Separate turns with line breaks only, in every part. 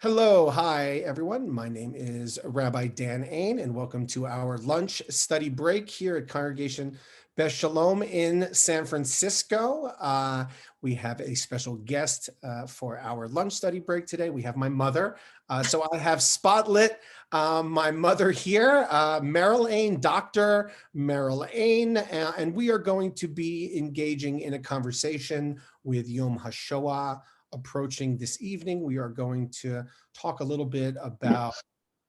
Hello, hi everyone. My name is Rabbi Dan Ain, and welcome to our lunch study break here at Congregation Beth Sholom in San Francisco. We have a special guest for our lunch study break today. We have my mother. So I have spotlit my mother here, Meryl Ain, Dr. Meryl Ain, and we are going to be engaging in a conversation with Yom HaShoah approaching this evening. We are going to talk a little bit about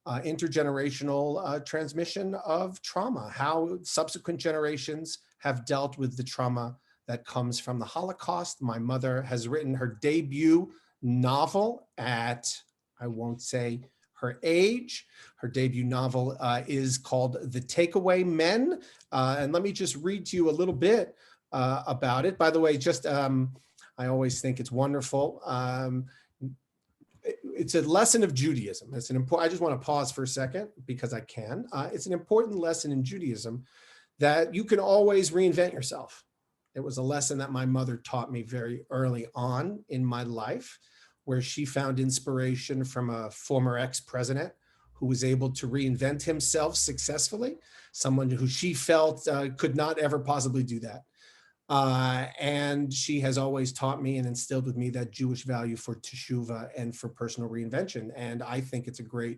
intergenerational transmission of trauma, how subsequent generations have dealt with the trauma that comes from the Holocaust. My mother has written her debut novel at, I won't say her age. Her debut novel is called The Takeaway Men. And let me just read to you a little bit about it. By the way, I always think it's wonderful. It's a lesson of Judaism. It's an important, I just want to pause for a second because I can. It's an important lesson in Judaism that you can always reinvent yourself. It was a lesson that my mother taught me very early on in my life, where she found inspiration from a former ex-president who was able to reinvent himself successfully, someone who she felt could not ever possibly do that. And she has always taught me and instilled with me that Jewish value for teshuvah and for personal reinvention. And I think it's a great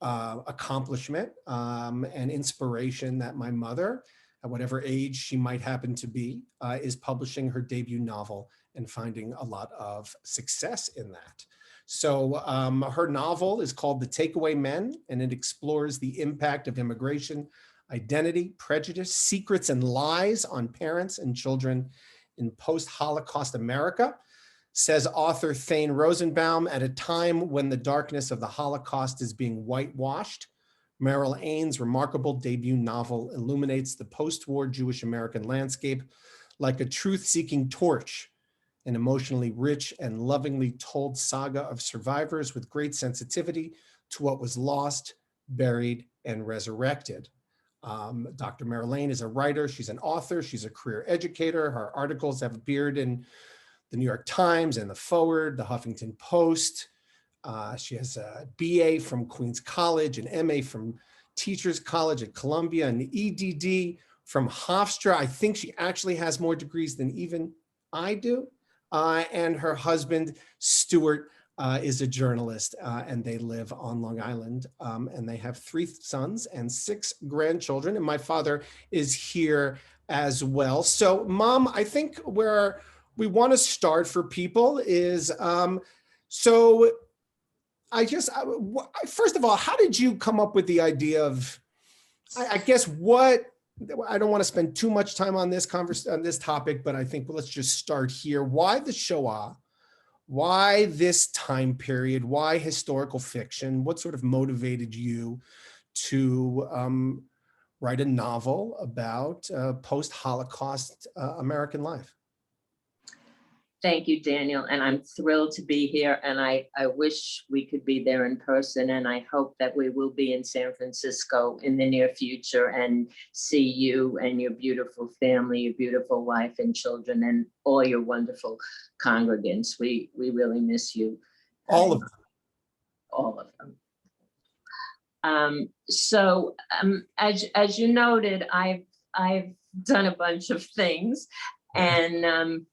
accomplishment and inspiration that my mother, at whatever age she might happen to be, is publishing her debut novel and finding a lot of success in that. So her novel is called The Takeaway Men, and it explores the impact of immigration, identity, prejudice, secrets, and lies on parents and children in post-Holocaust America. Says author Thane Rosenbaum, at a time when the darkness of the Holocaust is being whitewashed, Meryl Ain's remarkable debut novel illuminates the post-war Jewish American landscape like a truth-seeking torch, an emotionally rich and lovingly told saga of survivors with great sensitivity to what was lost, buried, and resurrected. Dr. Meryl Ain is a writer, she's an author, she's a career educator. Her articles have appeared in the New York Times and the Forward, the Huffington Post. She has a BA from Queens College, an MA from Teachers College at Columbia, an EDD from Hofstra. I think she actually has more degrees than even I do. And her husband, Stuart, is a journalist, and they live on Long Island, and they have 3 sons and 6 grandchildren, and my father is here as well. So Mom, I think where we want to start for people is, so first of all, how did you come up with the idea of, I guess I don't want to spend too much time on this topic, but I think let's just start here. Why the Shoah? Why this time period? Why historical fiction? What sort of motivated you to write a novel about post-Holocaust American life?
Thank you, Daniel, and I'm thrilled to be here, and I wish we could be there in person, and I hope that we will be in San Francisco in the near future and see you and your beautiful family, your beautiful wife and children, and all your wonderful congregants. We really miss you.
All of them.
All of them. As you noted, I've done a bunch of things, and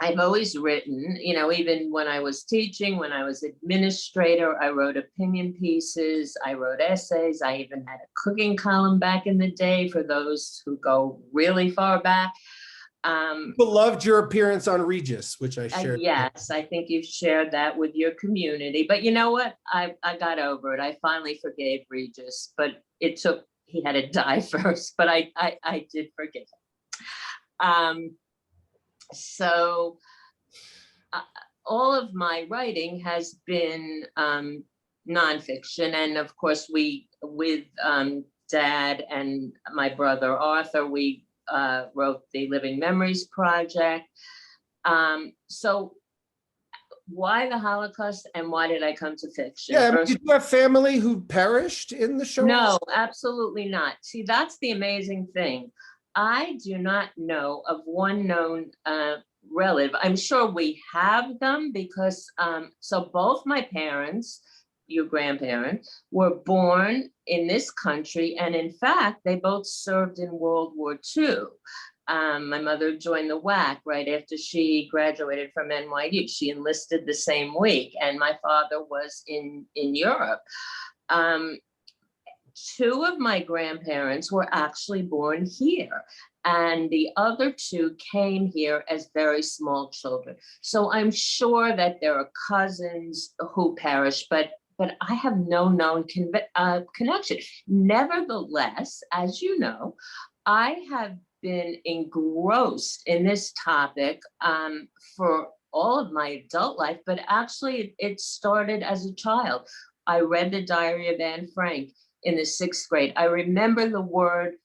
I've always written, even when I was teaching, when I was administrator, I wrote opinion pieces, I wrote essays, I even had a cooking column back in the day for those who go really far back.
People loved your appearance on Regis, which I shared.
Yes, I think you've shared that with your community, but you know what? I got over it. I finally forgave Regis, but he had to die first, but I did forgive him. So all of my writing has been nonfiction, and of course with Dad and my brother Arthur, we wrote the Living Memories Project. So why the Holocaust and why did I come to fiction?
Yeah, did you have family who perished in the Shoah?
No, absolutely not. See, that's the amazing thing. I do not know of one known relative. I'm sure we have them because, so both my parents, your grandparents, were born in this country. And in fact, they both served in World War II. My mother joined the WAC right after she graduated from NYU. She enlisted the same week, and my father was in Europe. Two of my grandparents were actually born here, and the other two came here as very small children. So I'm sure that there are cousins who perished, but I have no known connection. Nevertheless, as you know, I have been engrossed in this topic for all of my adult life, but actually it started as a child. I read the Diary of Anne Frank in the 6th grade. I remember the word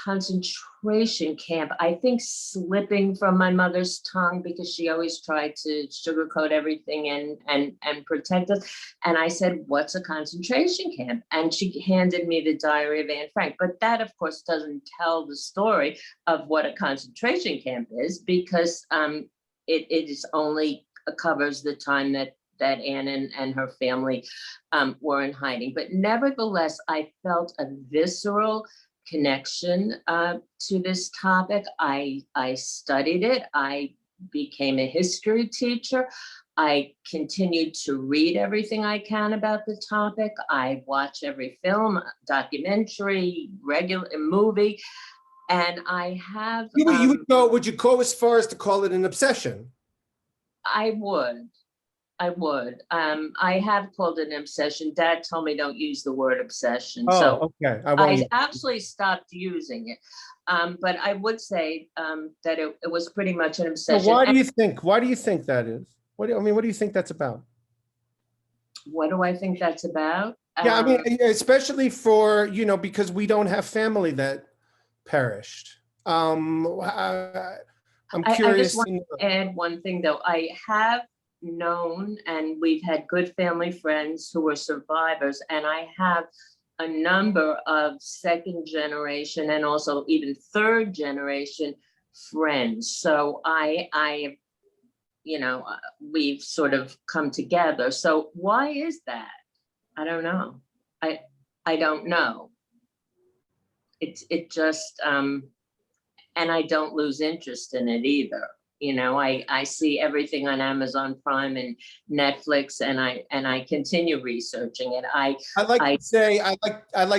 concentration camp, I think, slipping from my mother's tongue because she always tried to sugarcoat everything and protect us. And I said, what's a concentration camp? And she handed me the Diary of Anne Frank. But that, of course, doesn't tell the story of what a concentration camp is, because it is only covers the time that Anne and her family were in hiding. But nevertheless, I felt a visceral connection to this topic. I studied it. I became a history teacher. I continued to read everything I can about the topic. I watch every film, documentary, regular movie, and I have.
Would you go as far as to call it an obsession?
I would. I have called it an obsession. Dad told me don't use the word obsession.
Oh, okay.
I actually stopped using it. But I would say that it was pretty much an obsession.
So why do you think that is? What do you think that's about?
What do I think that's about?
Yeah, I mean, especially for, because we don't have family that perished. I'm curious.
I just want to add one thing, though. I have known, and we've had good family friends who were survivors, and I have a number of 2nd generation and also even 3rd generation friends. So we've sort of come together. So why is that? I don't know. I don't know. It just and I don't lose interest in it either. I see everything on Amazon Prime and Netflix, and I continue researching it. I like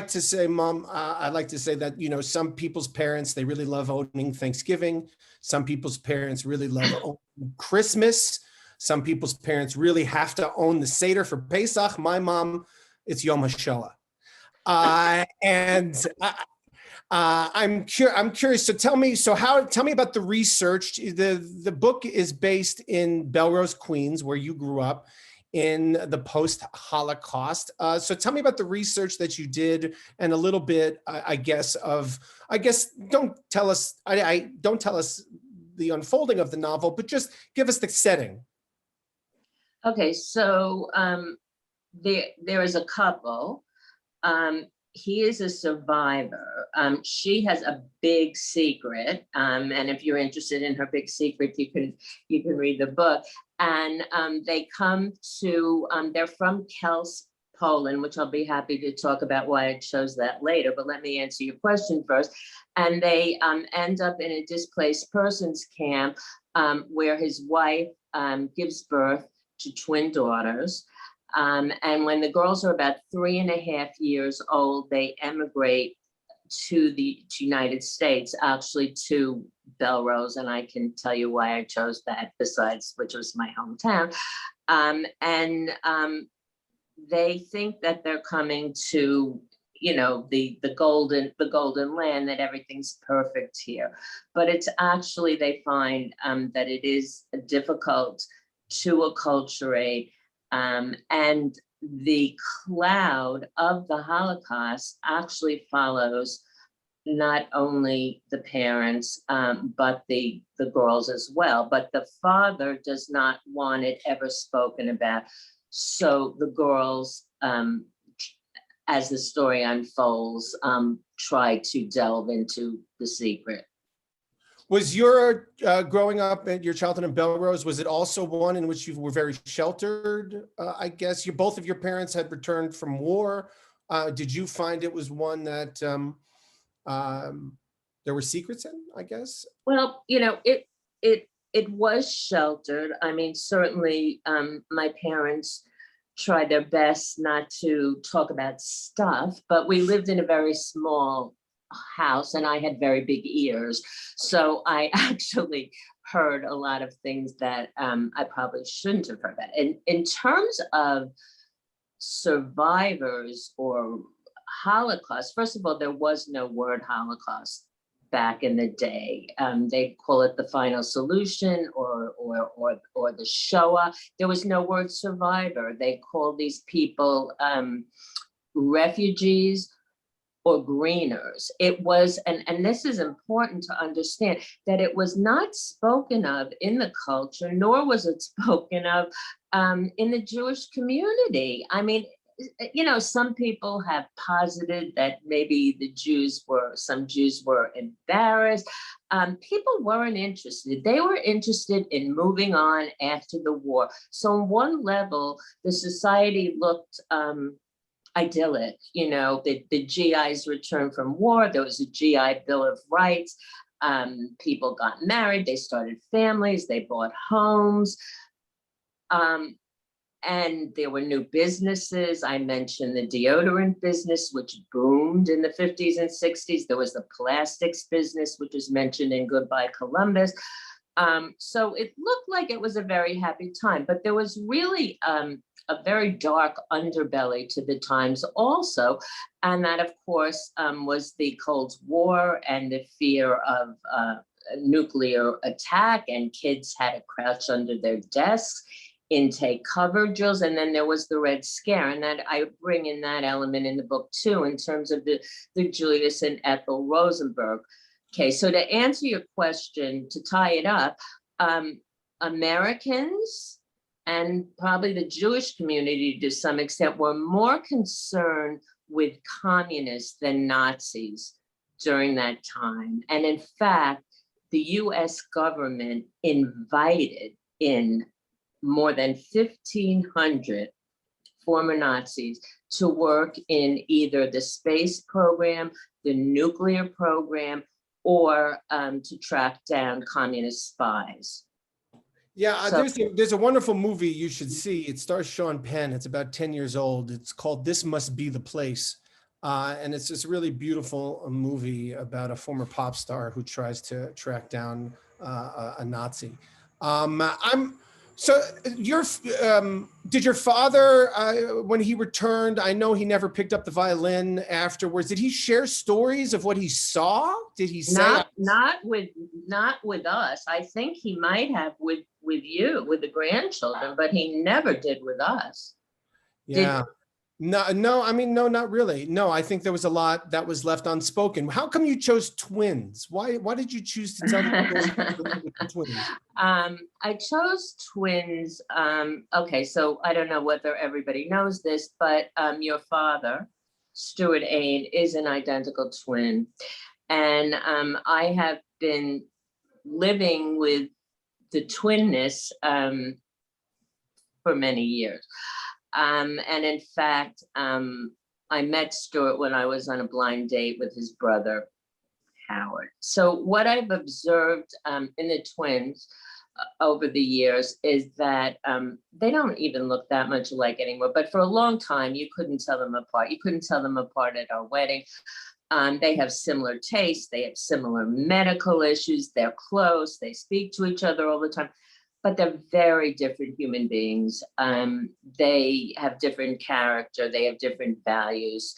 to say, Mom, I like to say that, some people's parents, they really love owning Thanksgiving. Some people's parents really love owning Christmas. Some people's parents really have to own the Seder for Pesach. My mom, it's Yom HaShoah. I'm curious. So tell me about the research. The book is based in Belrose, Queens, where you grew up in the post-Holocaust. So tell me about the research that you did, and a little bit, don't tell us the unfolding of the novel, but just give us the setting.
Okay, so there is a couple. He is a survivor. She has a big secret, and if you're interested in her big secret, you can read the book. And they come to. They're from Kels, Poland, which I'll be happy to talk about why I chose that later. But let me answer your question first. And they end up in a displaced persons camp where his wife gives birth to twin daughters. And when the girls are about 3.5 years old, they emigrate to the United States, actually to Belrose, and I can tell you why I chose that, besides which was my hometown. They think that they're coming to, the golden land, that everything's perfect here, but it's actually, they find that it is difficult to acculturate. And the cloud of the Holocaust actually follows not only the parents, but the girls as well. But the father does not want it ever spoken about. So the girls, as the story unfolds, try to delve into the secret.
Was your growing up and your childhood in Belrose, was it also one in which you were very sheltered? I guess both of your parents had returned from war. Did you find it was one that there were secrets in, I guess?
Well, it was sheltered. I mean, certainly my parents tried their best not to talk about stuff, but we lived in a very small house and I had very big ears. So I actually heard a lot of things that I probably shouldn't have heard about. And in terms of survivors or Holocaust, first of all, there was no word Holocaust back in the day. They call it the final solution or the Shoah. There was no word survivor. They called these people refugees or greeners. It was, and this is important to understand, that it was not spoken of in the culture, nor was it spoken of in the Jewish community. I mean, some people have posited that maybe some Jews were embarrassed. People weren't interested. They were interested in moving on after the war. So on one level, the society looked idyllic. The GIs returned from war. There was a GI Bill of Rights. People got married. They started families. They bought homes. And there were new businesses. I mentioned the deodorant business, which boomed in the 50s and 60s. There was the plastics business, which was mentioned in Goodbye Columbus. So it looked like it was a very happy time, but there was really a very dark underbelly to the times also. And that, of course, was the Cold War and the fear of nuclear attack, and kids had to crouch under their desks, intake cover drills, and then there was the Red Scare, and that I bring in that element in the book too, in terms of the Julius and Ethel Rosenberg case. So to answer your question, to tie it up, Americans and probably the Jewish community to some extent were more concerned with communists than Nazis during that time. And in fact, the US government invited in more than 1,500 former Nazis to work in either the space program, the nuclear program, or to track down communist spies.
Yeah, there's a wonderful movie you should see. It stars Sean Penn. It's about 10 years old. It's called This Must Be the Place. And it's this really beautiful movie about a former pop star who tries to track down a Nazi. So did your father, when he returned, I know he never picked up the violin afterwards. Did he share stories of what he saw? Did he say?
Not with us. I think he might have with you, with the grandchildren, but he never did with us.
Yeah. No, I mean, no, not really. No, I think there was a lot that was left unspoken. How come you chose twins? Why did you choose to tell the twins?
I chose twins. Okay, so I don't know whether everybody knows this, but your father, Stuart Ain, is an identical twin. And I have been living with the twinness for many years. And in fact, I met Stuart when I was on a blind date with his brother, Howard. So what I've observed in the twins over the years is that they don't even look that much alike anymore. But for a long time, you couldn't tell them apart. You couldn't tell them apart at our wedding. They have similar tastes. They have similar medical issues. They're close. They speak to each other all the time. But they're very different human beings. They have different character. They have different values.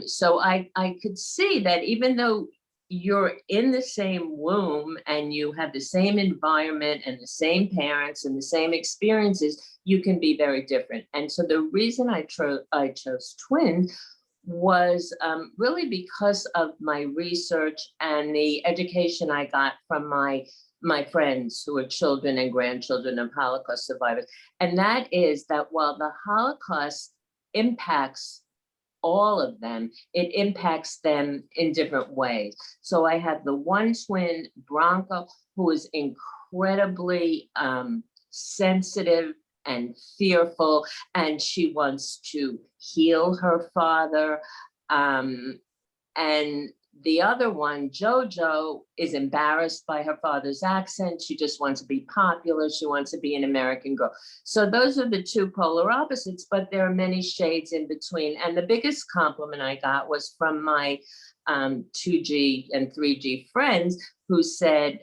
So I could see that even though you're in the same womb and you have the same environment and the same parents and the same experiences, you can be very different. And so the reason I chose twins was really because of my research and the education I got from my friends who are children and grandchildren of Holocaust survivors. And that is that while the Holocaust impacts all of them, it impacts them in different ways. So I have the one twin, Bronca, who is incredibly sensitive and fearful, and she wants to heal her father. And the other one, Jojo, is embarrassed by her father's accent. She just wants to be popular. She wants to be an American girl. So those are the two polar opposites, but there are many shades in between. And the biggest compliment I got was from my 2G and 3G friends who said,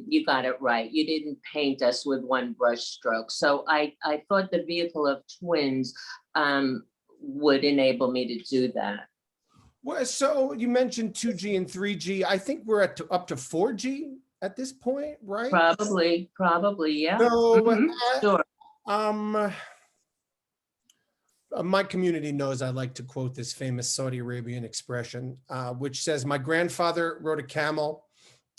you got it right. You didn't paint us with one brush stroke. So I thought the vehicle of twins would enable me to do that.
Well, so you mentioned 2G and 3G. I think we're up to 4G at this point, right?
Probably, yeah.
So,
Sure.
My community knows I like to quote this famous Saudi Arabian expression, which says, my grandfather rode a camel,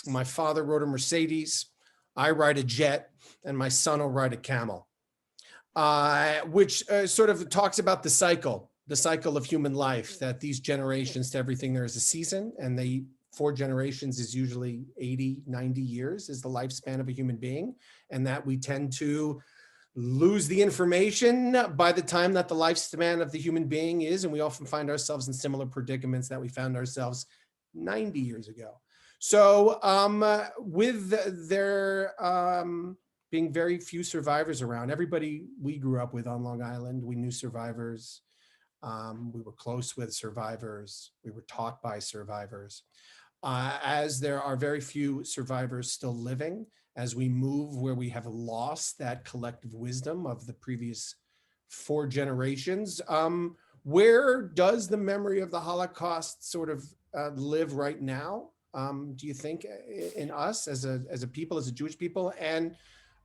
my father rode a Mercedes, I ride a jet, and my son will ride a camel, which sort of talks about the cycle of human life, that these generations, to everything there is a season, and 4 generations is usually 80, 90 years is the lifespan of a human being, and that we tend to lose the information by the time that the lifespan of the human being is, and we often find ourselves in similar predicaments that we found ourselves 90 years ago. So with there being very few survivors around, everybody we grew up with on Long Island, we knew survivors. We were close with survivors. We were taught by survivors. As there are very few survivors still living, as we move where we have lost that collective wisdom of the previous 4 generations, where does the memory of the Holocaust sort of live right now? Do you think in us as a people, as a Jewish people, and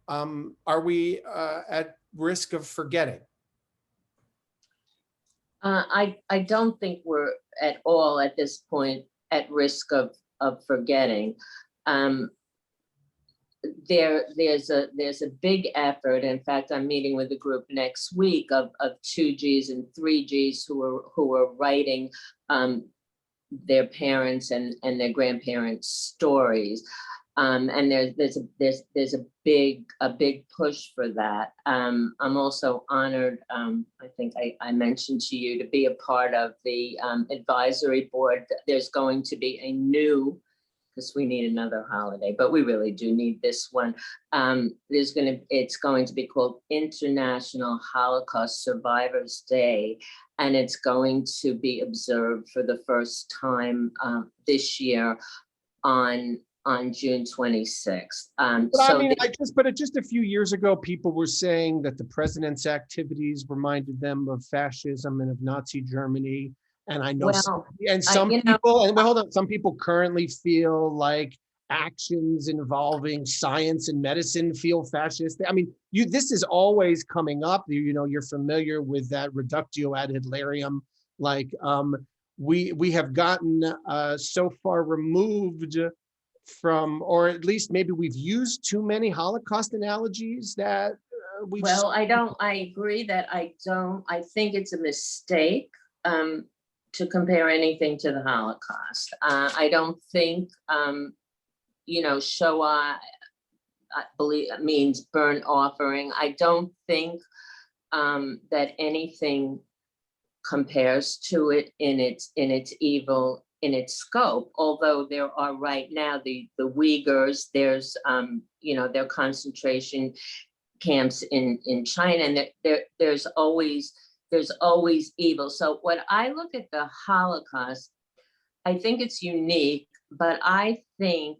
are we at risk of forgetting?
I don't think we're at all at this point at risk of forgetting. There's a big effort. In fact, I'm meeting with a group next week of 2Gs and 3Gs who are writing their parents and their grandparents' stories. And there's a big push for that. I'm also honored. I think I mentioned to you to be a part of the advisory board. There's going to be a new, because we need another holiday, but we really do need this one. It's going to be called International Holocaust Survivors Day, and it's going to be observed for the first time this year on June 26th.
Just a few years ago, people were saying that the president's activities reminded them of fascism and of Nazi Germany. And I know, some people currently feel like actions involving science and medicine feel fascist. I mean, this is always coming up. You're familiar with that reductio ad Hitlerium. Like we have gotten so far removed from, or at least maybe we've used too many Holocaust analogies that we've.
Well, I agree that I think it's a mistake to compare anything to the Holocaust. I don't think, Shoah, I believe, means burnt offering. I don't think that anything compares to it in its evil, in its scope, although there are right now the Uyghurs, there's there are concentration camps in China, and there's always evil. So when I look at the Holocaust, I think it's unique, but I think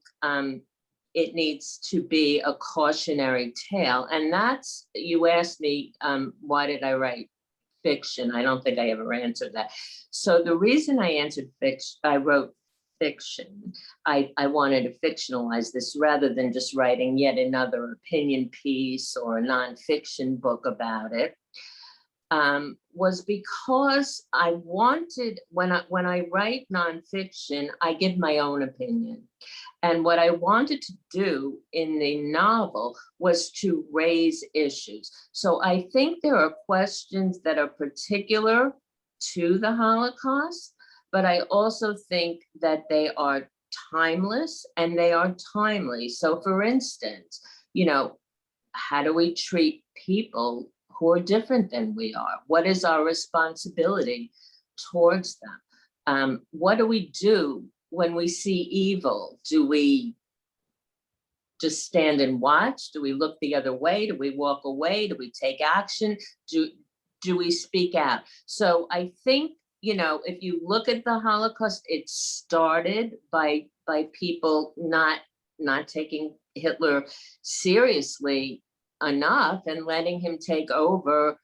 it needs to be a cautionary tale. And that's, you asked me, why did I write fiction? I don't think I ever answered that. So the reason I wrote fiction, I wanted to fictionalize this rather than just writing yet another opinion piece or a nonfiction book about it, was because I wanted, when I write nonfiction, I give my own opinion. And what I wanted to do in the novel was to raise issues. So I think there are questions that are particular to the Holocaust, but I also think that they are timeless and they are timely. So for instance, how do we treat people who are different than we are? What is our responsibility towards them? What do we do when we see evil? Do we just stand and watch? Do we look the other way? Do we walk away? Do we take action? Do we speak out? So I think, if you look at the Holocaust, it started by people not taking Hitler seriously enough and letting him take over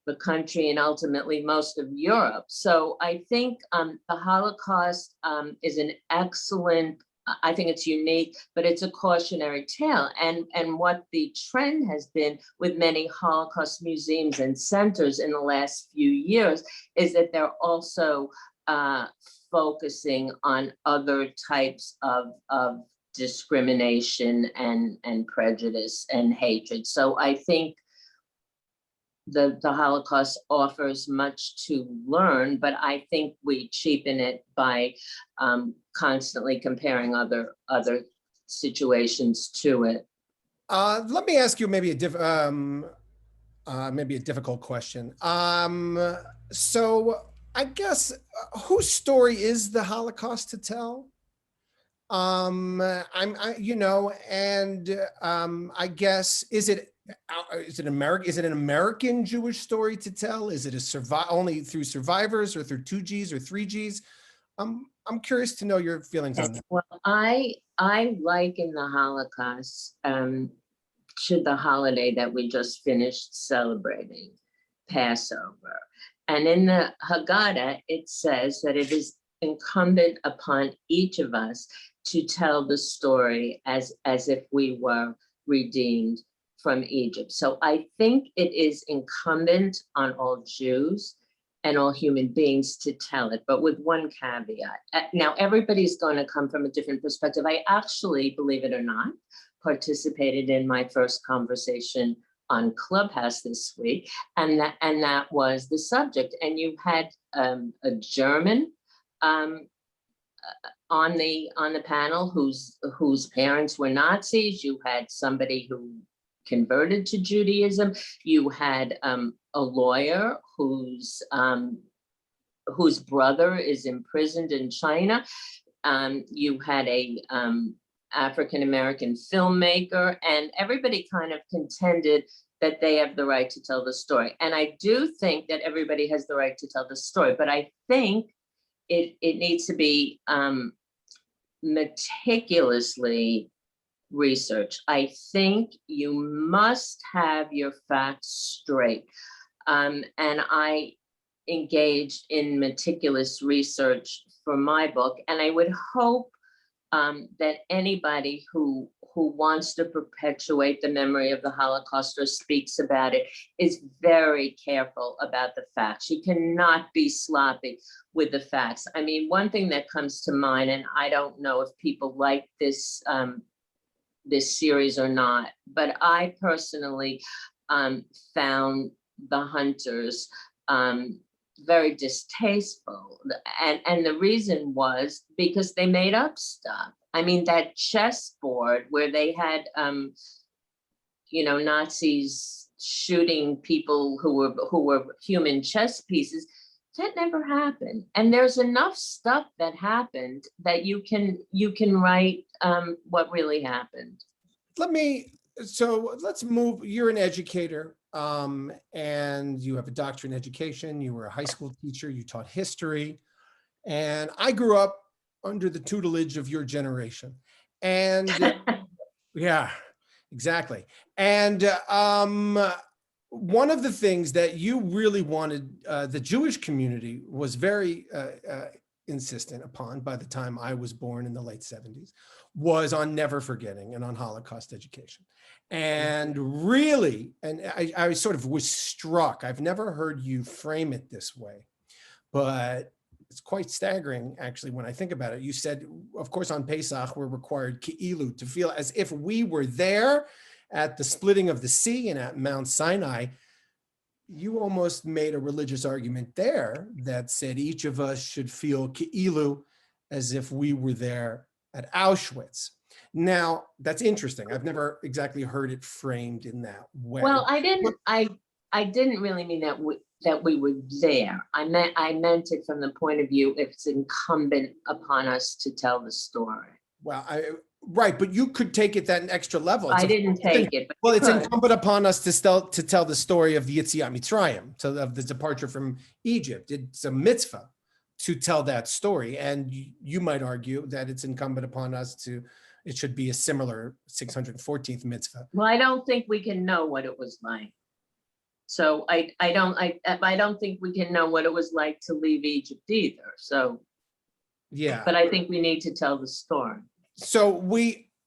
the country and ultimately most of Europe. So I think the Holocaust is an excellent, I think it's unique, but it's a cautionary tale. And what the trend has been with many Holocaust museums and centers in the last few years is that they're also focusing on other types of discrimination and prejudice and hatred. So I think the Holocaust offers much to learn, but I think we cheapen it by constantly comparing other situations to it.
Let me ask you maybe a difficult question. So I guess whose story is the Holocaust to tell? I guess is it an American Jewish story to tell? Is it only through survivors or through 2Gs or 3Gs? I'm curious to know your feelings on that.
Well, I liken the Holocaust to the holiday that we just finished celebrating, Passover. And in the Haggadah, it says that it is incumbent upon each of us to tell the story as if we were redeemed from Egypt. So I think it is incumbent on all Jews and all human beings to tell it, but with one caveat. Now, everybody's going to come from a different perspective. I actually, believe it or not, participated in my first conversation on Clubhouse this week, and that was the subject. And you had a German on the panel whose parents were Nazis. You had somebody who converted to Judaism. You had a lawyer whose brother is imprisoned in China. You had a African-American filmmaker, and everybody kind of contended that they have the right to tell the story. And I do think that everybody has the right to tell the story, but I think it needs to be meticulously researched. I think you must have your facts straight. And I engaged in meticulous research for my book, and I would hope that anybody who wants to perpetuate the memory of the Holocaust or speaks about it is very careful about the facts. You cannot be sloppy with the facts. I mean, one thing that comes to mind, and I don't know if people like this series or not, but I personally found the hunters very distasteful. And the reason was because they made up stuff. I mean, that chessboard where they had, Nazis shooting people who were human chess pieces, that never happened. And there's enough stuff that happened that you can write what really happened.
So let's move. You're an educator, and you have a doctorate in education. You were a high school teacher. You taught history, and I grew up under the tutelage of your generation. And yeah, exactly. And one of the things that you really wanted, the Jewish community was very insistent upon by the time I was born in the late 70s, was on never forgetting and on Holocaust education. And really, and I sort of was struck, I've never heard you frame it this way, but it's quite staggering, actually, when I think about it. You said, of course, on Pesach, we're required ki'ilu, to feel as if we were there at the splitting of the sea and at Mount Sinai. you almost made a religious argument there that said each of us should feel ki'ilu, as if we were there at Auschwitz. Now, that's interesting. I've never exactly heard it framed in that way.
Well, I didn't really mean that we were there. I meant it from the point of view, it's incumbent upon us to tell the story.
Well, right, but you could take it that an extra level.
I didn't take it.
Well, it's incumbent upon us to tell the story of the Yetziat Mitzrayim, of the departure from Egypt. It's a mitzvah to tell that story, and you might argue that it's incumbent upon us it should be a similar 614th mitzvah.
Well, I don't think we can know what it was like. So I don't think we can know what it was like to leave Egypt either. So
yeah,
but I think we need to tell the story.
So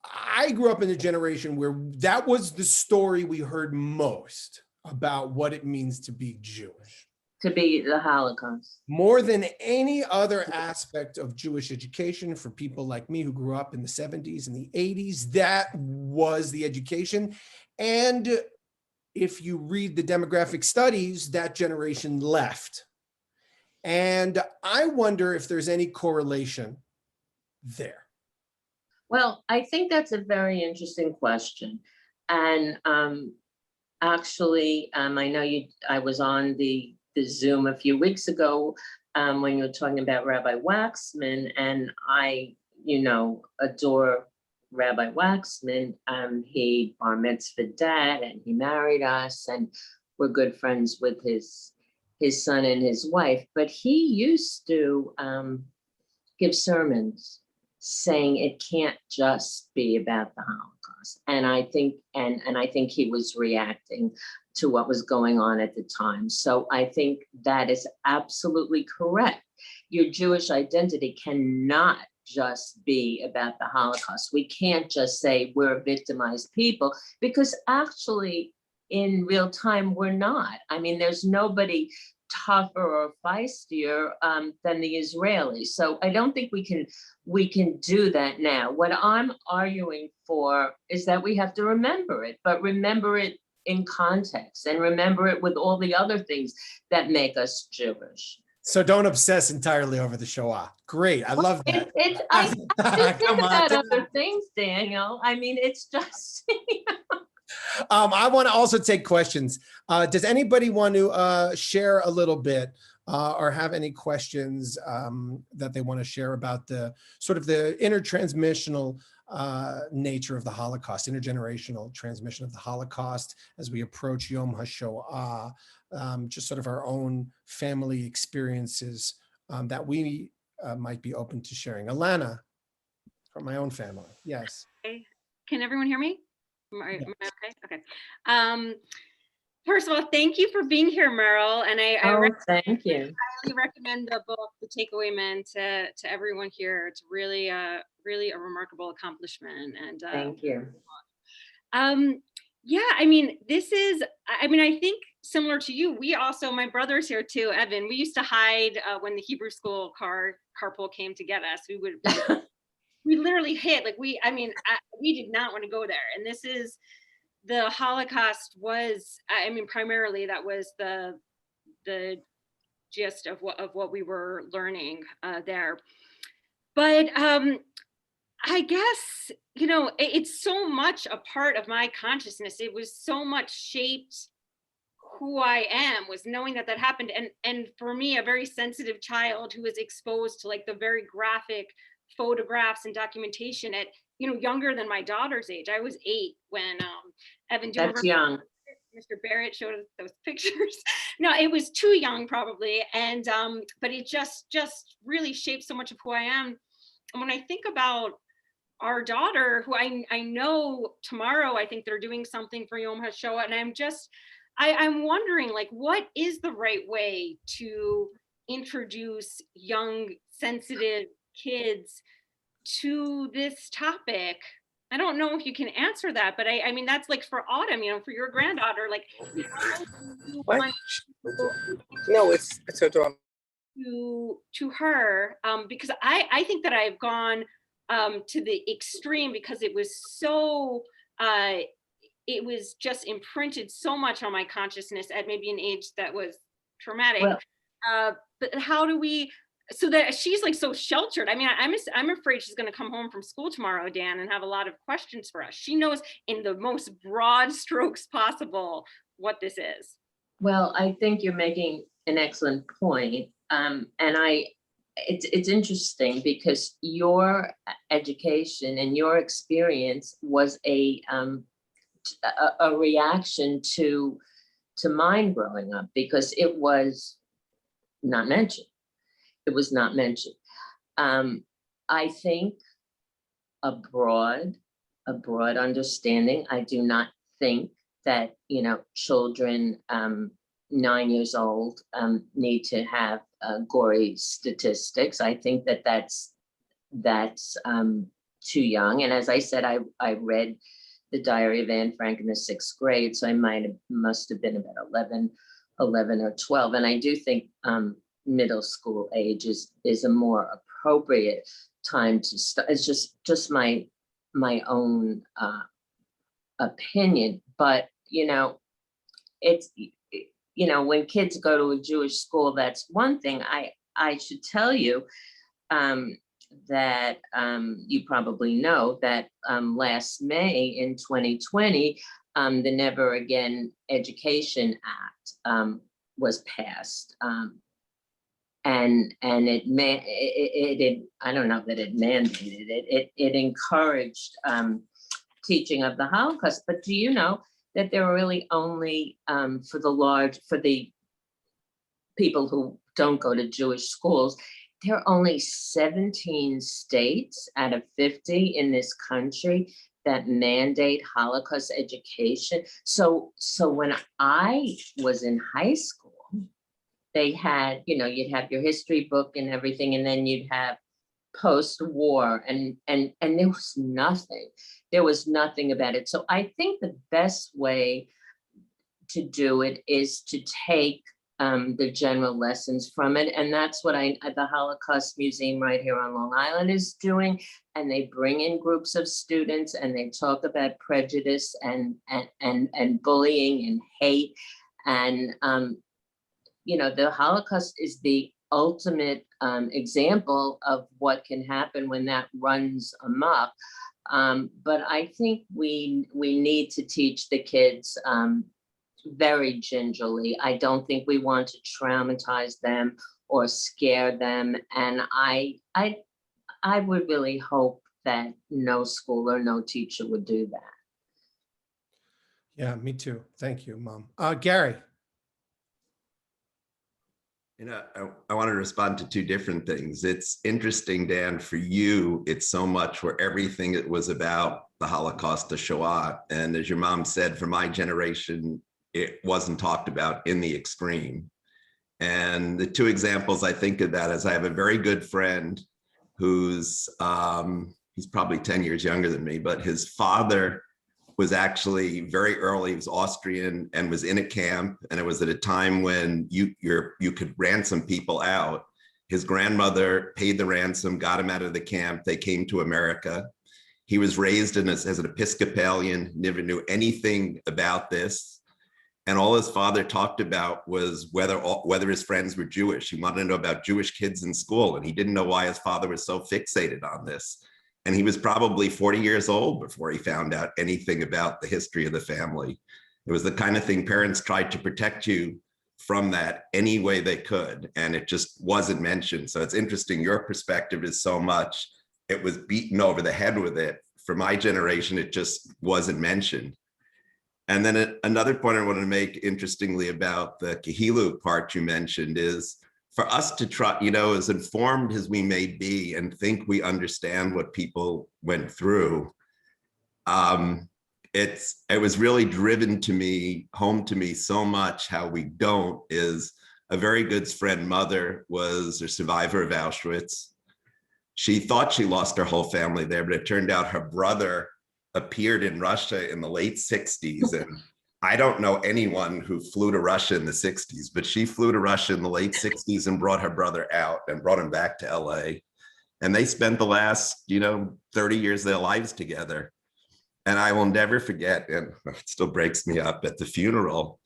I grew up in a generation where that was the story we heard most about what it means to be Jewish.
To be the Holocaust.
More than any other aspect of Jewish education for people like me who grew up in the 70s and the 80s, that was the education. And if you read the demographic studies, that generation left. And I wonder if there's any correlation there.
Well, I think that's a very interesting question. And actually, I know I was on the Zoom a few weeks ago when you were talking about Rabbi Waxman, and I, adore Rabbi Waxman. He bar mitzvahed dad, and he married us, and we're good friends with his son and his wife. But he used to give sermons saying it can't just be about the Holocaust. And I think, and I think he was reacting to what was going on at the time. So I think that is absolutely correct. Your Jewish identity cannot just be about the Holocaust. We can't just say we're victimized people, because actually in real time, we're not. I mean, there's nobody tougher or feistier than the Israelis. So I don't think we can do that now. What I'm arguing for is that we have to remember it, but remember it in context and remember it with all the other things that make us Jewish.
So don't obsess entirely over the Shoah. Great, I love that.
I do think about other things, Daniel. I mean, it's just.
I want to also take questions. Does anybody want to share a little bit or have any questions that they want to share about the sort of the intertransmissional nature of the Holocaust, intergenerational transmission of the Holocaust as we approach Yom HaShoah, just sort of our own family experiences that we might be open to sharing. Alana, from my own family, yes.
Okay. Can everyone hear me? Am I okay? Okay. First of all, thank you for being here, Meryl. And
Thank you.
I highly recommend the book, The Takeaway Men, to everyone here. It's really a remarkable accomplishment. And
thank you.
Yeah, I mean, I think similar to you, we also, my brother's here too, Evan, we used to hide when the Hebrew school carpool came to get us. We literally hid, we did not want to go there. And this is, the Holocaust was, primarily that was the gist of what we were learning there. But I guess, it's so much a part of my consciousness. It was so much shaped who I am, was knowing that happened. And for me, a very sensitive child who was exposed to the very graphic photographs and documentation at, younger than my daughter's age. I was 8 when Evan,
that's young.
Mr. Barrett showed us those pictures. No, it was too young probably. And, but it just really shaped so much of who I am. And when I think about our daughter, who I know tomorrow, I think they're doing something for Yom HaShoah. And I'm wondering, what is the right way to introduce young, sensitive kids to this topic? I don't know if you can answer that, but I mean, that's for Autumn, for your granddaughter,
what? No, it's her daughter.
To her, because I think that I've gone to the extreme, because it was so it was just imprinted so much on my consciousness at maybe an age that was traumatic.
Well,
But how do we, so that she's like so sheltered. I mean, I'm afraid she's going to come home from school tomorrow, Dan, and have a lot of questions for us. She knows in the most broad strokes possible what this is.
well, I think you're making an excellent point. It's interesting because your education and your experience was a reaction to mine growing up, because it was not mentioned. It was not mentioned. I think a broad understanding. I do not think that, children 9 years old need to have gory statistics. I think that that's too young. And as I said, I read The Diary of Anne Frank in the 6th grade, so I must have been about 11 or 12. And I do think middle school age is a more appropriate time to start. It's just my own opinion. But it's when kids go to a Jewish school, that's one thing. I should tell you that you probably know that last May in 2020, the Never Again Education Act was passed. And it I don't know that it mandated it. It encouraged teaching of the Holocaust. But do you know that there are really only for the people who don't go to Jewish schools, there are only 17 states out of 50 in this country that mandate Holocaust education. So when I was in high school, they had, you'd have your history book and everything, and then you'd have post-war, and there was nothing. There was nothing about it. So I think the best way to do it is to take the general lessons from it. And that's what the Holocaust Museum right here on Long Island is doing. And they bring in groups of students and they talk about prejudice and bullying and hate. And, the Holocaust is the ultimate example of what can happen when that runs amok. But I think we need to teach the kids very gingerly. I don't think we want to traumatize them or scare them. And I would really hope that no school or no teacher would do that.
Yeah, me too. Thank you, Mom. Gary.
I want to respond to two different things. It's interesting, Dan, for you, it's so much where everything it was about the Holocaust, the Shoah. And as your mom said, for my generation, it wasn't talked about in the extreme. And the two examples I think of that is I have a very good friend who's, he's probably 10 years younger than me, but his father was actually very early, he was Austrian and was in a camp. And it was at a time when you could ransom people out. His grandmother paid the ransom, got him out of the camp. They came to America. He was raised as an Episcopalian, never knew anything about this. And all his father talked about was whether his friends were Jewish. He wanted to know about Jewish kids in school. And he didn't know why his father was so fixated on this. And he was probably 40 years old before he found out anything about the history of the family. It was the kind of thing parents tried to protect you from that any way they could. And it just wasn't mentioned. So it's interesting. Your perspective is so much, it was beaten over the head with it. For my generation, it just wasn't mentioned. And then another point I wanted to make, interestingly, about the Kahiluk part you mentioned is for us to try, as informed as we may be and think we understand what people went through, it was really driven home to me so much how we don't. Is a very good friend mother was a survivor of Auschwitz. She thought she lost her whole family there, but it turned out her brother appeared in Russia in the late 60s. And I don't know anyone who flew to Russia in the 60s, but she flew to Russia in the late 60s and brought her brother out and brought him back to LA. And they spent the last, 30 years of their lives together. And I will never forget, and it still breaks me up, at the funeral,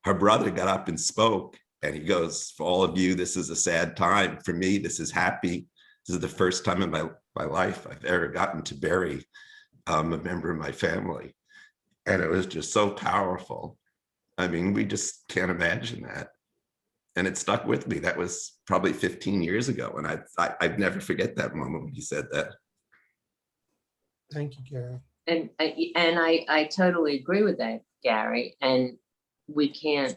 her brother got up and spoke, and he goes, for all of you, this is a sad time. For me, this is happy. This is the first time in my life I've ever gotten to bury a member of my family. And it was just so powerful. I mean, we just can't imagine that. And it stuck with me. That was probably 15 years ago. And I'd never forget that moment when he said that.
Thank you, Gary.
And I totally agree with that, Gary. And we can't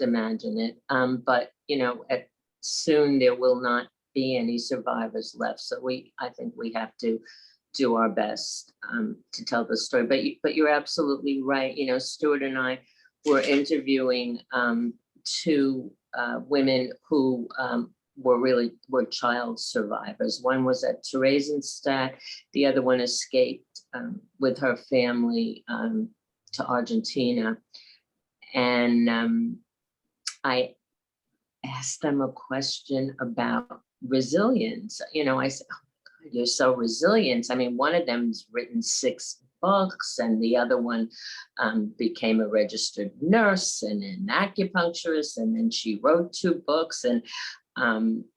imagine it. But you know, soon there will not be any survivors left. So I think we have to do our best to tell the story. But you're absolutely right. You know, Stuart and I were interviewing two women who were child survivors. One was at Theresienstadt, the other one escaped with her family to Argentina. And I asked them a question about resilience. You know, I said, oh my God, you're so resilient. I mean, one of them's written 6 books, and the other one became a registered nurse and an acupuncturist, and then she wrote 2 books. And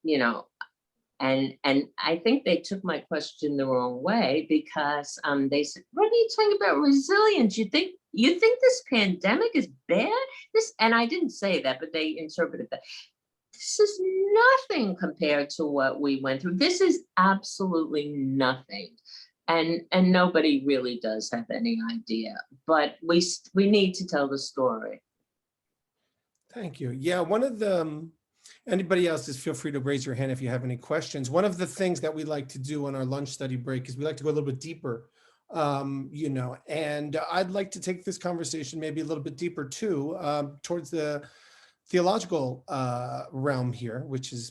you know, and I think they took my question the wrong way, because they said, what are you talking about resilience? You think this pandemic is bad? And I didn't say that, but they interpreted that. This is nothing compared to what we went through. This is absolutely nothing. And nobody really does have any idea, but we need to tell the story.
Thank you. Yeah, one of the, anybody else, just feel free to raise your hand if you have any questions. One of the things that we like to do on our lunch study break is we like to go a little bit deeper, you know, and I'd like to take this conversation maybe a little bit deeper too, towards the theological realm here, which is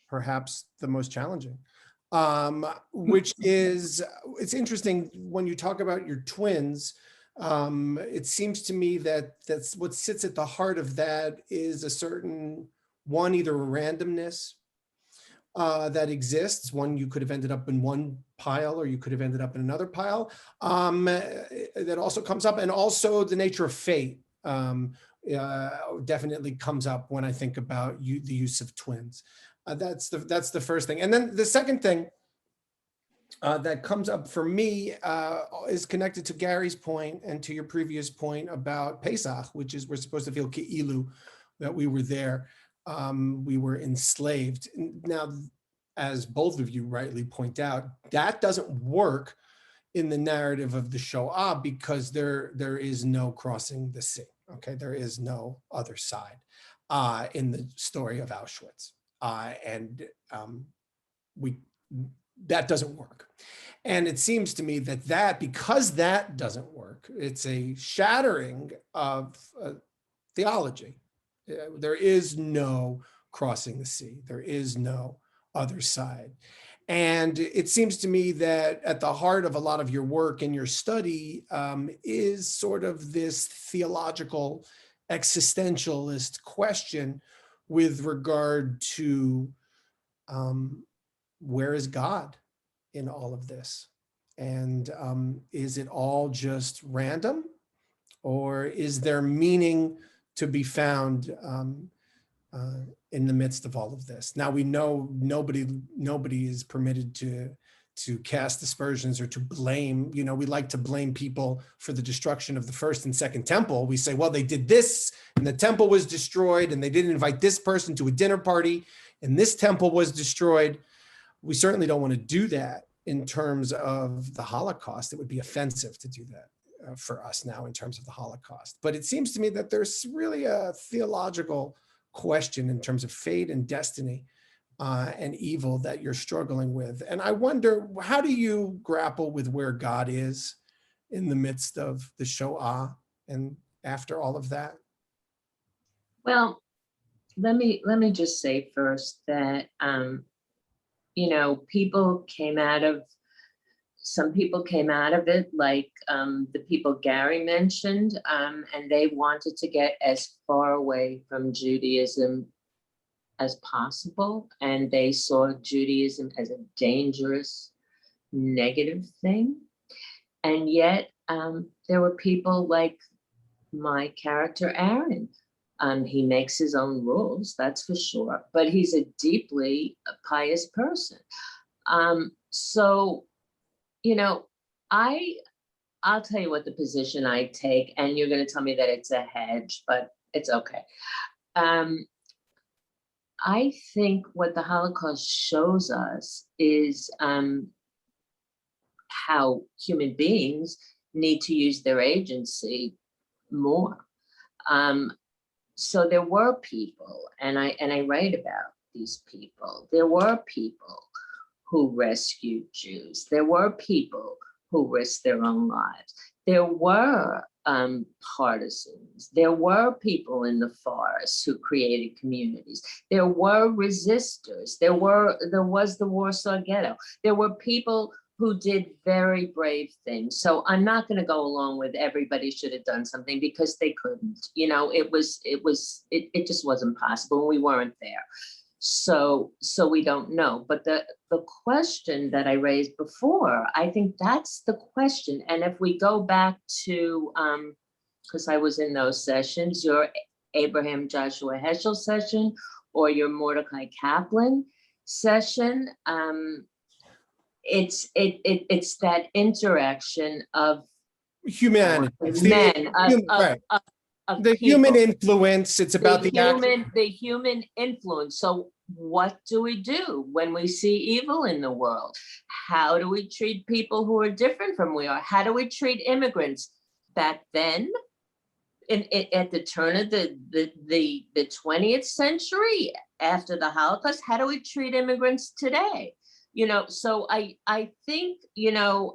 perhaps the most challenging, which is, it's interesting when you talk about your twins. It seems to me that that's what sits at the heart of that is a certain one, either a randomness that exists. One, you could have ended up in one pile or you could have ended up in another pile. That also comes up, and also the nature of fate definitely comes up when I think about the use of twins. That's the first thing. And then the second thing that comes up for me is connected to Gary's point and to your previous point about Pesach, which is we're supposed to feel ke'ilu, that we were there. We were enslaved. Now, as both of you rightly point out, that doesn't work in the narrative of the Shoah, because there is no crossing the sea. Okay, there is no other side in the story of Auschwitz, and that doesn't work. And it seems to me that because that doesn't work, it's a shattering of theology. There is no crossing the sea. There is no other side. And it seems to me that at the heart of a lot of your work and your study is sort of this theological existentialist question with regard to where is God in all of this? And is it all just random, or is there meaning to be found in the midst of all of this? Now, we know nobody is permitted to cast aspersions or to blame. You know, we like to blame people for the destruction of the first and second temple. We say, well, they did this and the temple was destroyed, and they didn't invite this person to a dinner party and this temple was destroyed. We certainly don't want to do that in terms of the Holocaust. It would be offensive to do that for us now in terms of the Holocaust. But it seems to me that there's really a theological question in terms of fate and destiny and evil that you're struggling with. And I wonder, how do you grapple with where God is in the midst of the Shoah and after all of that?
Well, let me just say first that you know, some people came out of it, like the people Gary mentioned, and they wanted to get as far away from Judaism as possible. And they saw Judaism as a dangerous, negative thing. And yet there were people like my character, Aaron. He makes his own rules, that's for sure, but he's a deeply pious person. So, you know, I'll tell you what the position I take, and you're going to tell me that it's a hedge, but it's okay. I think what the Holocaust shows us is how human beings need to use their agency more. So there were people, and I write about these people. There were people who rescued Jews. There were people who risked their own lives. There were partisans. There were people in the forest who created communities. There were resistors. There was the Warsaw Ghetto. There were people who did very brave things. So I'm not going to go along with everybody should have done something, because they couldn't. You know, it just wasn't possible. We weren't there. So we don't know. But the question that I raised before, I think that's the question. And if we go back to, because I was in those sessions, your Abraham Joshua Heschel session or your Mordecai Kaplan session, it's that interaction of
Humanity.
men,
Right. The human influence. It's about the
human influence. So what do we do when we see evil in the world? How do we treat people who are different from we are? How do we treat immigrants? Back then, at the turn of the 20th century, after the Holocaust, how do we treat immigrants today? You know, so I think, you know,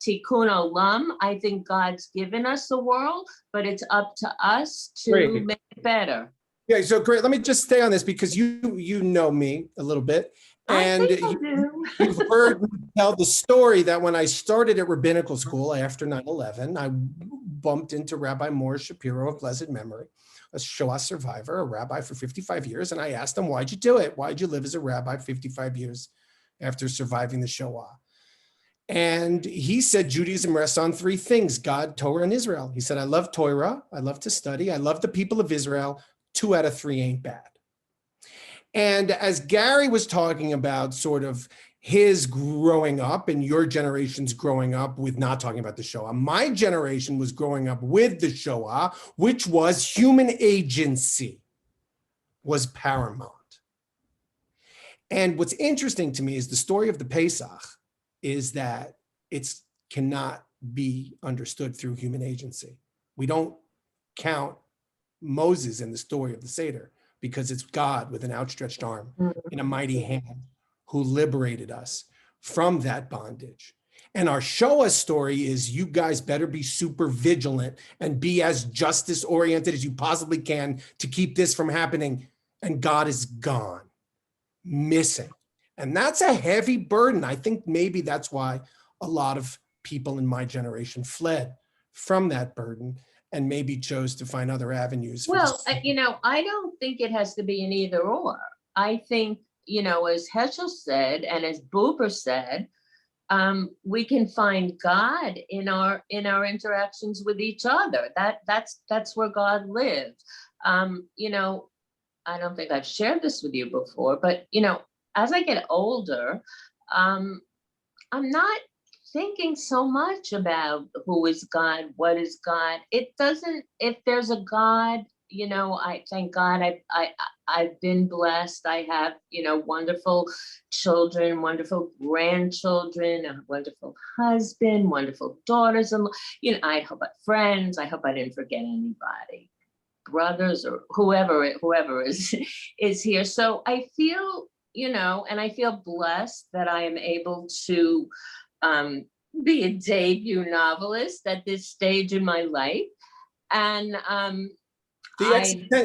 Tikkun Olam, I think God's given us the world, but it's up to us to make it better.
Yeah, so great. Let me just stay on this, because you know me a little bit. And you've heard me tell the story that when I started at rabbinical school after 9/11, I bumped into Rabbi Morris Shapiro of blessed memory, a Shoah survivor, a rabbi for 55 years. And I asked him, why'd you do it? Why'd you live as a rabbi 55 years after surviving the Shoah? And he said Judaism rests on three things: God, Torah, and Israel. He said, I love Torah, I love to study, I love the people of Israel. 2 out of 3 ain't bad. And as Gary was talking about sort of his growing up and your generation's growing up with not talking about the Shoah, my generation was growing up with the Shoah, which was human agency was paramount. And what's interesting to me is the story of the Pesach is that it cannot be understood through human agency. We don't count Moses in the story of the Seder, because it's God with an outstretched arm in a mighty hand who liberated us from that bondage. And our Shoah story is, you guys better be super vigilant and be as justice oriented as you possibly can to keep this from happening. And God is gone, missing. And that's a heavy burden. I think maybe that's why a lot of people in my generation fled from that burden and maybe chose to find other avenues.
Well, you know, I don't think it has to be an either or. I think, you know, as Heschel said, and as Buber said, we can find God in our interactions with each other. That's where God lives. You know, I don't think I've shared this with you before, but you know, as I get older, I'm not thinking so much about who is God, what is God. It doesn't, if there's a God, you know, I thank God I've been blessed. I have, you know, wonderful children, wonderful grandchildren, a wonderful husband, wonderful daughters. And, you know, I hope friends, I hope I didn't forget anybody, brothers or whoever is here. So I feel, you know, and I feel blessed that I am able to be a debut novelist at this stage in my life. And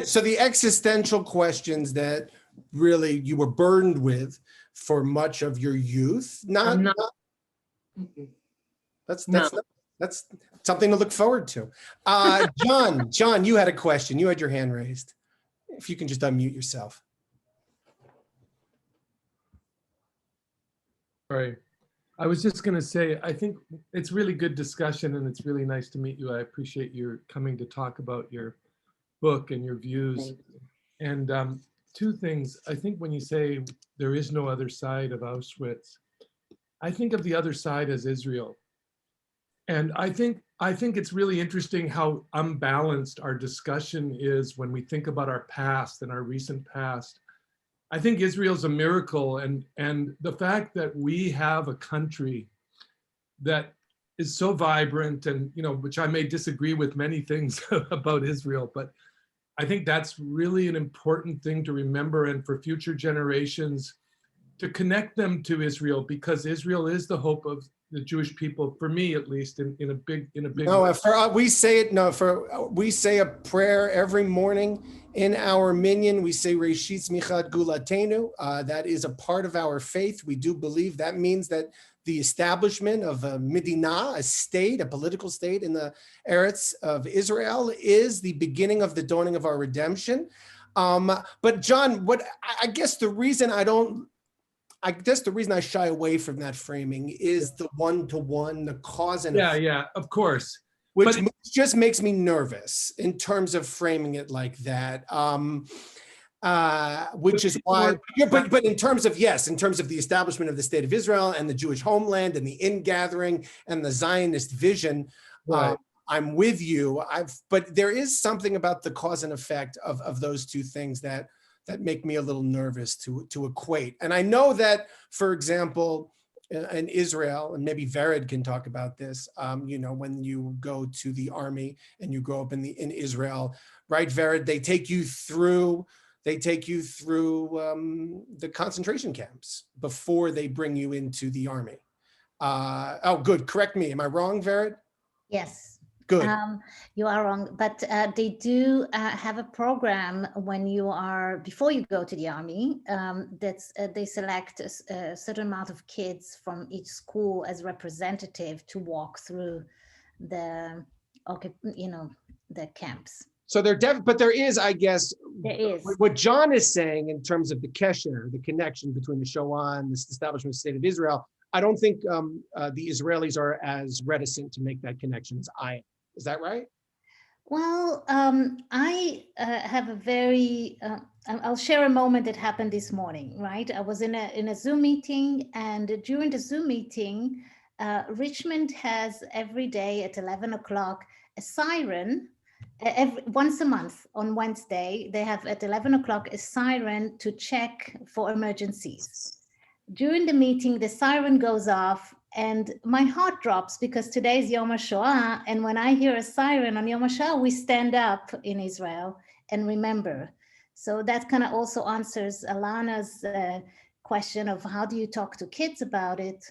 so the existential questions that really you were burdened with for much of your youth, that's something to look forward to. John, you had a question. You had your hand raised. If you can just unmute yourself.
Right. I was just going to say, I think it's really good discussion and it's really nice to meet you. I appreciate your coming to talk about your book and your views.
Thank
And two things. I think when you say there is no other side of Auschwitz, I think of the other side as Israel. And I think it's really interesting how unbalanced our discussion is when we think about our past and our recent past. I think Israel's a miracle, and the fact that we have a country that is so vibrant, and which I may disagree with many things about Israel, but I think that's really an important thing to remember, and for future generations to connect them to Israel, because Israel is the hope of the Jewish people, for me at least, in a big
No,
way.
we say it. No, we say a prayer every morning in our minyan. We say Reshit Smichat Gulatenu. That is a part of our faith. We do believe that means that the establishment of a Medina, a state, a political state in the Eretz of Israel, is the beginning of the dawning of our redemption. But John, I guess the reason I shy away from that framing is the one-to-one, the cause and effect,
Yeah, of course.
which just makes me nervous in terms of framing it like that. Which is why, but in terms of the establishment of the state of Israel and the Jewish homeland and the ingathering and the Zionist vision,
Right.
I'm with you. But there is something about the cause and effect of those two things that make me a little nervous to equate. And I know that, for example, in Israel, and maybe Vered can talk about this, when you go to the army and you grow up in Israel, right, Vered, they take you through the concentration camps before they bring you into the army. Good. Correct me. Am I wrong, Vered?
Yes.
Good.
You are wrong, but they do have a program before you go to the army, they select a certain amount of kids from each school as representative to walk through the camps.
So but there is, I guess,
there is
what John is saying in terms of the kesher, the connection between the Shoah and the establishment of the state of Israel. I don't think the Israelis are as reticent to make that connection as I am. Is that right?
Well, I have a very, I'll share a moment that happened this morning, right? I was in a Zoom meeting, and during the Zoom meeting, Richmond has every day at 11 o'clock a siren. Once a month on Wednesday, they have at 11 o'clock a siren to check for emergencies. During the meeting, the siren goes off and my heart drops because today is Yom HaShoah. And when I hear a siren on Yom HaShoah, we stand up in Israel and remember. So that kind of also answers Alana's question of how do you talk to kids about it?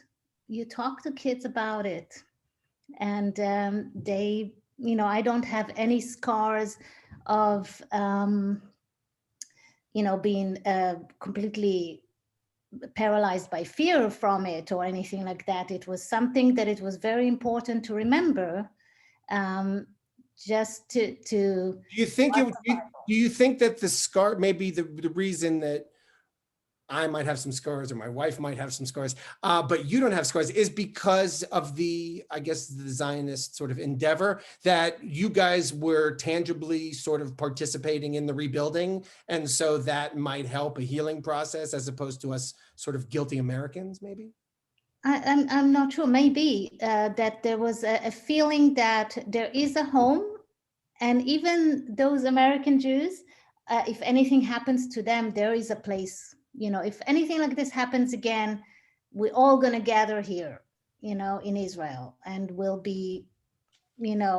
You talk to kids about it. And they, I don't have any scars of, being completely paralyzed by fear from it or anything like that. It was something that it was very important to remember, just to. Do
you think that the scar, maybe the reason that I might have some scars or my wife might have some scars, but you don't have scars, is because of the Zionist sort of endeavor that you guys were tangibly sort of participating in the rebuilding. And so that might help a healing process as opposed to us sort of guilty Americans, maybe?
I'm not sure, maybe that there was a feeling that there is a home, and even those American Jews, if anything happens to them, there is a place. If anything like this happens again, we're all going to gather here, in Israel, and we'll be,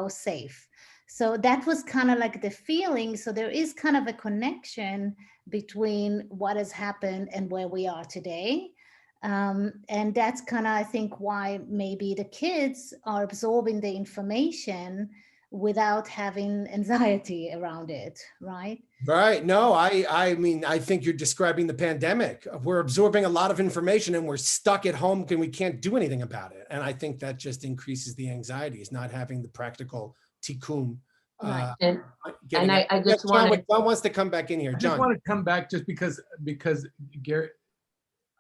safe. So that was kind of like the feeling. So there is kind of a connection between what has happened and where we are today. And that's kind of, I think, why maybe the kids are absorbing the information without having anxiety around it, right?
Right. No, I mean, I think you're describing the pandemic. We're absorbing a lot of information and we're stuck at home and we can't do anything about it. And I think that just increases the anxieties, not having the practical tikkun.
Right. And I just
John wants to come back in here.
I
John.
just want to come back just because Garrett,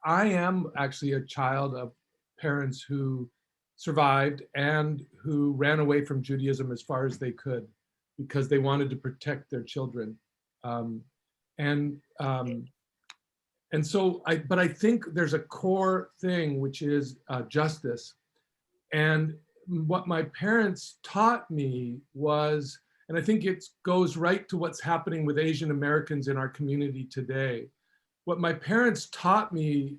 I am actually a child of parents who survived and who ran away from Judaism as far as they could because they wanted to protect their children. And so but I think there's a core thing, which is justice. And what my parents taught me was, and I think it goes right to what's happening with Asian Americans in our community today. What my parents taught me,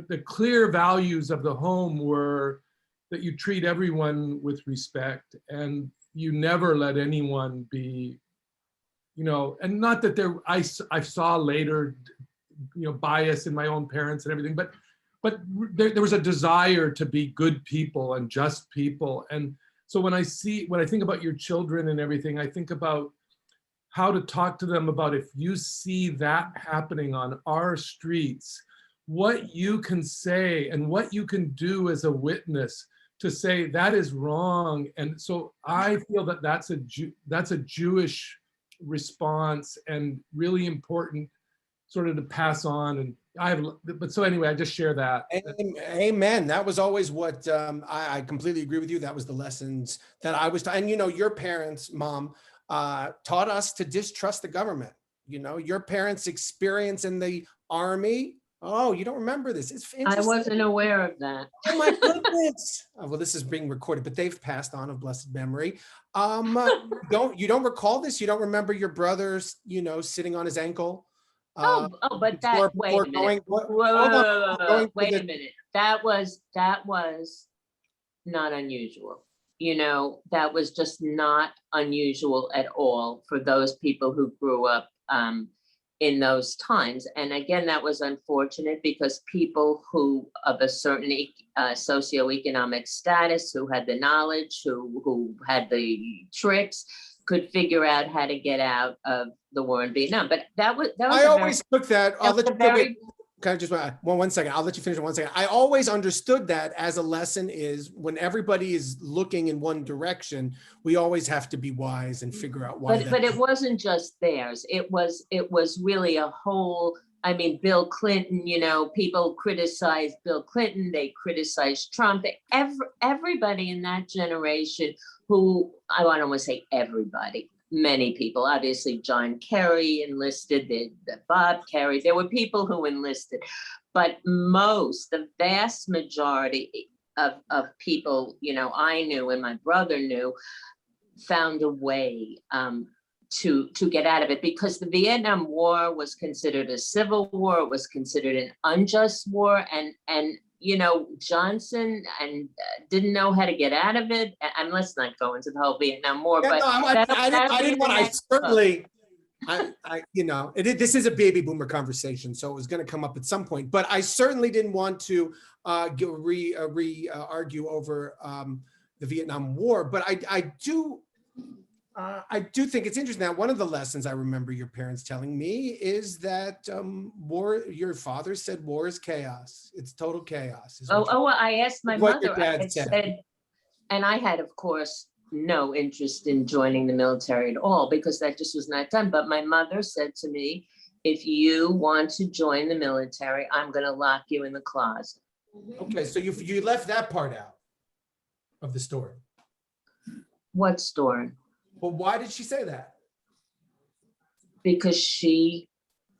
the clear values of the home were that you treat everyone with respect and you never let anyone be, and not that I saw later, bias in my own parents and everything, but there was a desire to be good people and just people. And so when I think about your children and everything, I think about how to talk to them about, if you see that happening on our streets, what you can say and what you can do as a witness to say that is wrong. And so I feel that that's a Jewish response and really important sort of to pass on. And but so anyway, I just share that.
Amen. That was always what I completely agree with you. That was the lessons that I was taught. And your parents, Mom, taught us to distrust the government. Your parents' experience in the Army. Oh, you don't remember this? It's interesting.
I wasn't aware of that.
Oh my goodness. Well, this is being recorded, but they've passed on of blessed memory. You don't recall this? You don't remember your brother's, sitting on his ankle?
But that, wait a minute. Wait a minute. That was not unusual. That was just not unusual at all for those people who grew up in those times. And again, that was unfortunate because people who of a certain socioeconomic status, who had the knowledge, who had the tricks, could figure out how to get out of the war in Vietnam. But that was
I always took that. I'll let you wait. Can I just one second? I'll let you finish in 1 second. I always understood that as a lesson is when everybody is looking in one direction, we always have to be wise and figure out why.
But it wasn't just theirs. It was really a whole. I mean, Bill Clinton. People criticized Bill Clinton. They criticized Trump. Everybody in that generation. Who I don't want to say everybody. Many people, obviously John Kerry enlisted, the Bob Kerry, there were people who enlisted, but the vast majority of people, I knew and my brother knew, found a way to get out of it, because the Vietnam War was considered a civil war, it was considered an unjust war, and Johnson didn't know how to get out of it. And let's not go into the whole Vietnam War.
Yeah,
but
I didn't want. I certainly, this is a baby boomer conversation, so it was going to come up at some point. But I certainly didn't want to argue over the Vietnam War. But I do think it's interesting that one of the lessons I remember your parents telling me is that war, your father said war is chaos. It's total chaos.
I asked my mother, I said, and I had, of course, no interest in joining the military at all because that just was not done. But my mother said to me, if you want to join the military, I'm going to lock you in the closet.
Okay, so you left that part out of the story.
What story?
Well, why did she say that?
Because she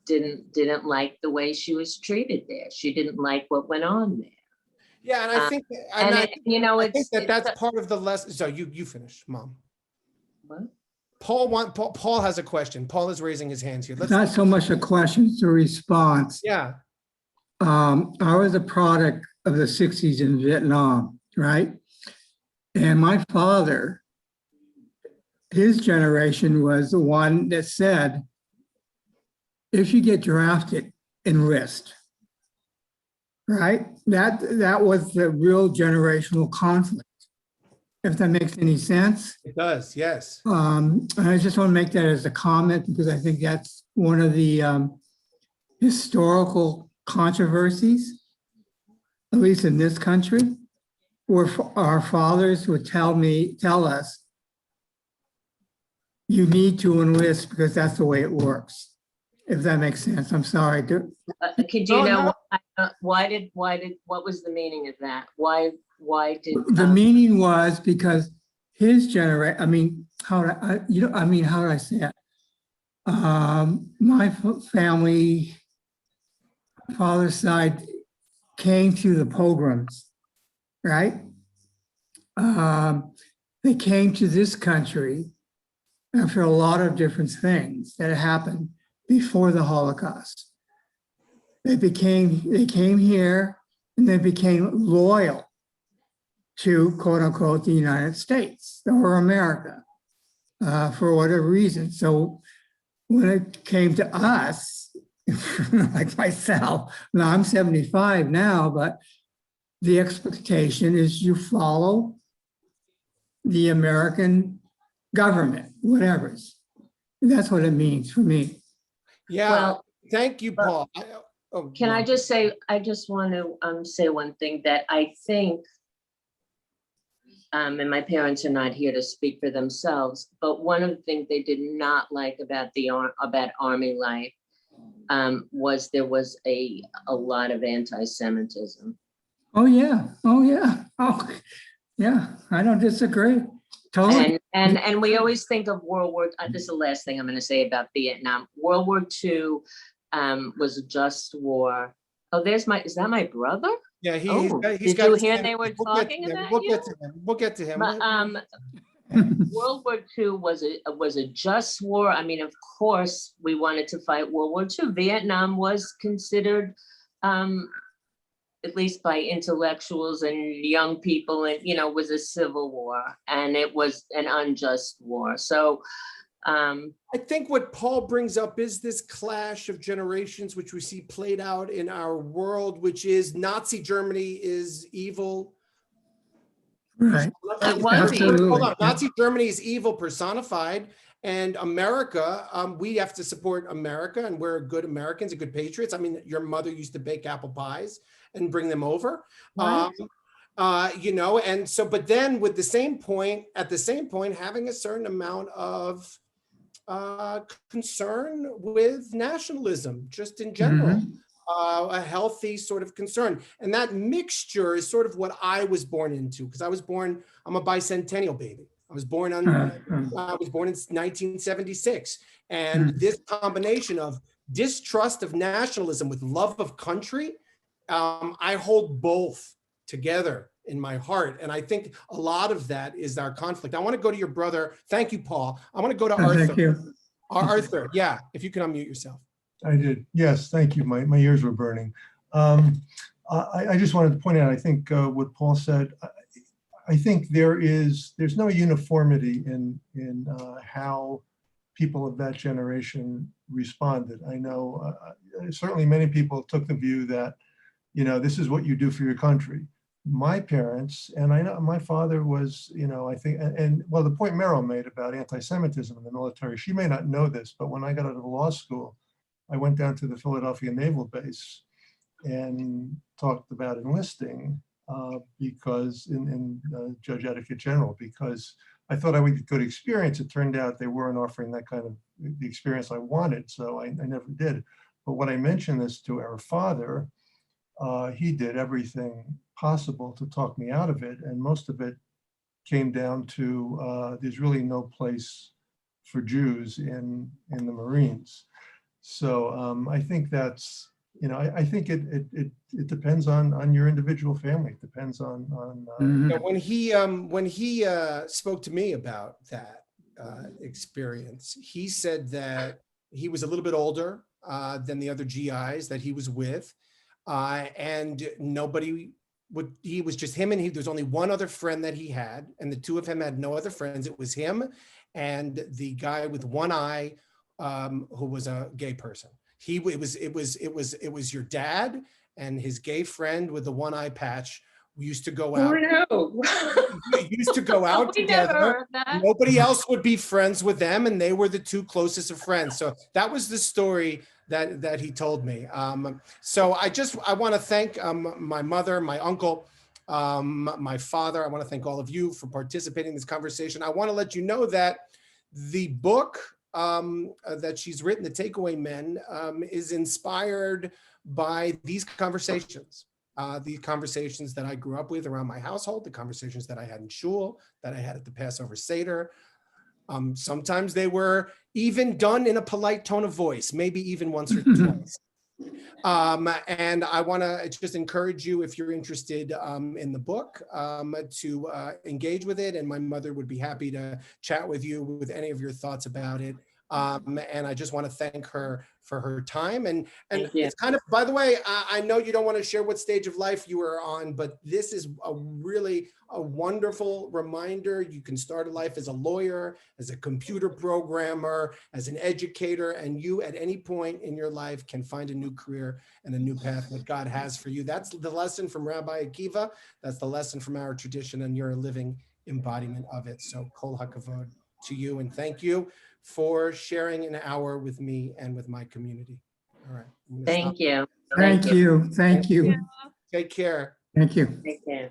didn't like the way she was treated there. She didn't like what went on there.
Yeah, and I think, I think that's part of the lesson. So you finish, Mom.
What?
Paul has a question. Paul is raising his hands here.
It's not so much a question, it's a response.
Yeah.
I was a product of the 60s in Vietnam, right? And my father, his generation was the one that said, if you get drafted, enlist, right? That was the real generational conflict, if that makes any sense.
It does, yes.
I just want to make that as a comment because I think that's one of the historical controversies, at least in this country, where our fathers would tell us, you need to enlist because that's the way it works. if that makes sense. I'm sorry.
Could you know what was the meaning of that? Why did
The meaning was because his generation, I mean, how do I say it? My family, father's side, came through the pogroms, right? They came to this country after a lot of different things that happened before the Holocaust. They came here and they became loyal to, quote unquote, the United States or America for whatever reason. So when it came to us, like myself, now I'm 75 now, but the expectation is you follow the American government, whatever's. That's what it means for me.
Yeah,
Well,
thank you, Paul.
Can I just say, I just want to say one thing that I think, and my parents are not here to speak for themselves, but one of the things they did not like about Army life was there was a lot of anti-Semitism.
Oh yeah, oh yeah. I don't disagree. Totally.
And we always think of World War. This is the last thing I'm going to say about Vietnam. World War II was a just war. Oh, is that my brother?
Yeah,
did you hear they were talking about you?
We'll get to him.
World War II was a just war. I mean, of course, we wanted to fight World War II. Vietnam was considered, at least by intellectuals and young people, and was a civil war, and it was an unjust war. So
I think what Paul brings up is this clash of generations, which we see played out in our world, which is Nazi Germany is evil.
Right.
Absolutely. Hold on. Nazi Germany is evil personified, and America, we have to support America, and we're good Americans and good patriots. I mean, your mother used to bake apple pies and bring them over.
Right.
And so, but then with at the same point, having a certain amount of concern with nationalism, just in general, a healthy sort of concern. And that mixture is sort of what I was born into, because I'm a bicentennial baby. I was born in 1976. And this combination of distrust of nationalism with love of country, I hold both together in my heart. And I think a lot of that is our conflict. I want to go to your brother. Thank you, Paul. I want to go to Arthur.
Thank you.
Arthur, yeah, if you can unmute yourself.
I did. Yes, thank you. My ears were burning. I just wanted to point out, I think what Paul said, I think there's no uniformity in how people of that generation responded. I know certainly many people took the view that, this is what you do for your country. My parents, and I know my father was, I think, and well, the point Meryl made about anti-Semitism in the military, she may not know this, but when I got out of law school, I went down to the Philadelphia Naval Base and talked about enlisting because in Judge Advocate General, because I thought I would get good experience. It turned out they weren't offering that kind of the experience I wanted, so I never did. But when I mentioned this to our father, he did everything possible to talk me out of it, and most of it came down to there's really no place for Jews in the Marines. So I think that's, I think it depends on your individual family. It depends on.
When he spoke to me about that experience, he said that he was a little bit older than the other GIs that he was with, and he was just him, and there's only one other friend that he had, and the two of them had no other friends. It was him and the guy with one eye, who was a gay person. It was your dad and his gay friend with the one eye patch. We used to go out.
Oh, no.
We used to go out
We never
together.
heard that.
Nobody else would be friends with them, and they were the two closest of friends. So that was the story that he told me. So I want to thank my mother, my uncle, my father. I want to thank all of you for participating in this conversation. I want to let you know that the book that she's written, The Takeaway Men, is inspired by these conversations. The conversations that I grew up with around my household, the conversations that I had in shul, that I had at the Passover Seder. Sometimes they were even done in a polite tone of voice, maybe even once or twice. And I want to just encourage you, if you're interested in the book, to engage with it. And my mother would be happy to chat with you with any of your thoughts about it. And I just want to thank her for her time. And
Thank you.
it's kind of, by the way, I know you don't want to share what stage of life you were on, but this is a wonderful reminder. You can start a life as a lawyer, as a computer programmer, as an educator, and you at any point in your life can find a new career and a new path that God has for you. That's the lesson from Rabbi Akiva. That's the lesson from our tradition, and you're a living embodiment of it. So kol hakavod to you, and thank you for sharing an hour with me and with my community. All right.
Thank you.
Thank you. Thank you.
Take care.
Thank you.
Take care.